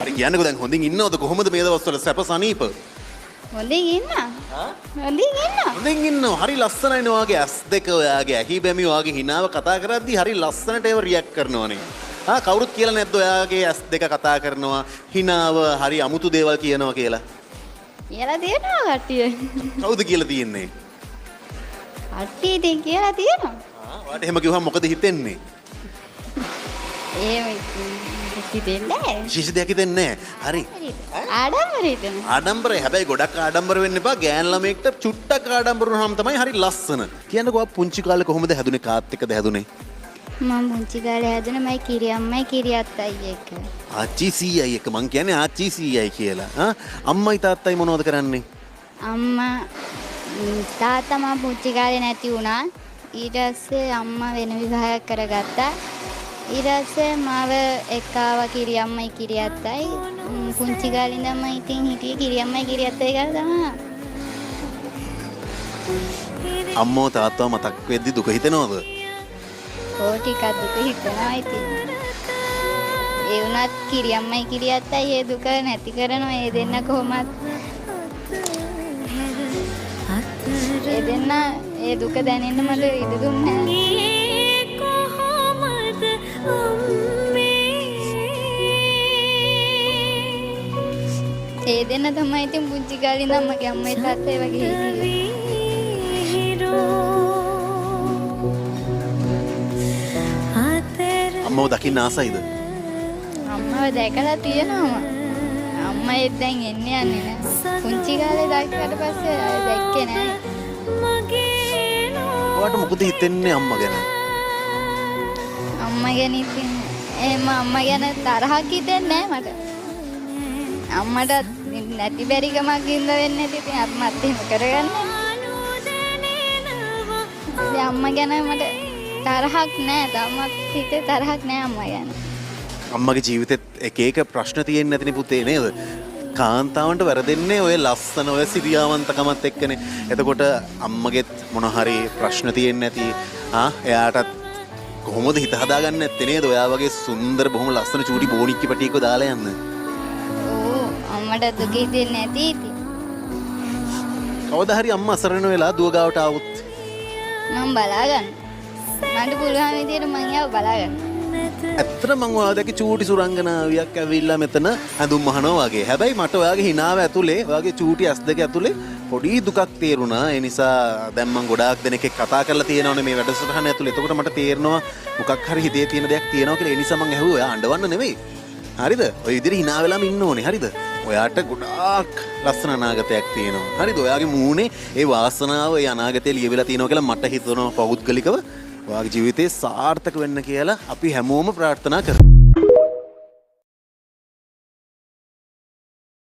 හරි කියන්නකෝ දැන් හොඳින් ඉන්නවද කොහොමද මේ දවස්වල සැප සනීප? හොඳින් ඉන්න. හොඳින් ඉන්න. හොඳින් ඉන්නවා. හරි ලස්සනයිනේ ඔයාගේ ඇස් දෙක ඔයාගේ ඇහි බැමි ඔයාගේ හිනාව කතා කරද්දී හරි ලස්සනට ඒව රියැක්ට් කරනවනේ. කවුරුත් කියලා නැද්ද ඔයාගේ ඇස් දෙක කතා කරනවා හිනාව හරි අමුතු දේවල් කියනවා කියලා? කියලා තියෙනවා කට්ටිය. කවුද කියලා තියෙන්නේ? කට්ටිය ඉතින් කියලා තියෙනවා. ඔයාට එහෙම කිව්වම මොකද හිතෙන්නේ? එහෙම හිතෙන්නේ නැහැ. විශේෂ දෙයක් හිතෙන්නේ නැහැ. හරි. ආඩම්බර හිතෙනවා. ආඩම්බරයි. හැබැයි ගොඩක් ආඩම්බර වෙන්න එපා. ගෑන් ළමයෙක්ට චුට්ටක් ආඩම්බර වුණාම තමයි හරි ලස්සන. කියන්නකෝ පුංචි කාලේ කොහොමද හැදුනේ කාත් එක්කද හැදුනේ? මම පුංචි කාලේ හැදුනේ මයි කිරියම්මයි කිරියත්තයි එක්ක. ආච්චි සීයයි එක මං කියන්නේ ආච්චි සීයයි කියලා. අම්මයි තාත්තයි මොනවද කරන්නේ? අම්මා තාත්තා මම පුංචි කාලේ නැති වුණා. ඊට පස්සේ අම්මා වෙන විවාහයක් කරගත්තා. ඊට පස්සේ මාව එක්කාව කිරියම්මයි කිරියත්තයි පුංචි කාලේ ඉඳන්ම ඉතින් හිටියේ කිරියම්මයි කිරියත්තයි කියලා තමයි. අම්මෝ තාත්තව මතක් වෙද්දි දුක හිතෙනවද? ඕ ටිකක් දුක හිතෙනවා ඉතින්. ඒ වුණත් කිරියම්මයි කිරියත්තයි ඒ දුක නැති කරනවා ඒ දෙන්න කොහොමත්. ඒ දෙන්න ඒ දුක දැනෙන්න මට ඉඩ දුන්නේ නැහැ. ඒ දෙන්න තමයි ඉතින් පුංචි කාලේ ඉඳන් මගේ අම්මයි තාත්තයි වගේ හිටියේ. අම්මව දකින්න ආසයිද? අම්මව දැකලා තියෙනවා. අම්මා ඒත් දැන් එන්නේ යන්නේ නැහැ. පුංචි කාලේ දැක්කට පස්සේ ආයෙ දැක්කේ නැහැ. ඔයාට මොකද හිතෙන්නේ අම්මා ගැන? අම්මා ගැන ඉතින් එහෙම අම්මා ගැන තරහක් හිතෙන්නේ නැහැ මට. අම්මට නැති බැරිකමක් ඉඳ වෙන්නේ නැති ඉතින් අම්මත් එහෙම කරගන්නේ. ඉතින් අම්මා ගැන මට තරහක් නැහැ. තාමත් හිතේ තරහක් නැහැ අම්මා ගැන. අම්මගේ ජීවිතෙත් එක එක ප්‍රශ්න තියෙන්නේ නැතිනේ පුතේ නේද? කාන්තාවන්ට වැරදෙන්නේ ඔය ලස්සන ඔය සිරියාවන්තකමත් එක්කනේ. එතකොට අම්මගෙත් මොන හරි ප්‍රශ්න තියෙන්නේ නැති එයාටත් කොහොමද හිත හදාගන්නේ නැත්තේ නේද? ඔයා වගේ සුන්දර බොහොම ලස්සන චූටි බෝනික්කි පැටියෙක්ව දාලා යන්න. ඕ අම්මට දුක හිතෙන්නේ නැති ඉතින්. කවදා හරි අම්මා අසරණ වෙලා දුව ගාවට ආවොත් මම බලාගන්න. මට පුළුවන් විදියට මම යාව බලාගන්න. ඇත්තට මං ඔයාදගේ චූටි සුරංගනාවියක් ඇවිල්ලා මෙතන ඇඳුම් මහනවා වගේ. හැබැයි මට ඔයාගේ හිනාව ඇතුලේ ඔයාගේ චූටි ඇස් දෙක ඇතුලේ පොඩි දුකක් තේරුණා. ඒ නිසා දැන් මං ගොඩාක් දෙනෙක් එක්ක කතා කරලා තියෙනවනේ මේ වැඩසටහන ඇතුලේ. එතකොට මට තේරෙනවා මොකක් හරි හිතේ තියෙන දෙයක් තියෙනවා කියලා. ඒ නිසා මං ඇහුවා ඔයා අඬවන්න නෙවෙයි. හරිද? ඔය විදිහට hina වෙලාම ඉන්න ඕනේ. හරිද? ඔයාට ගොඩාක් ලස්සන අනාගතයක් තියෙනවා. හරිද? ඔයාගේ මූණේ ඒ වාසනාව ඒ අනාගතේ ලියවිලා තියෙනවා කියලා මට හිතෙනවා පෞද්ගලිකව. ඔයාගේ ජීවිතේ සාර්ථක වෙන්න කියලා අපි හැමෝම ප්‍රාර්ථනා කරමු.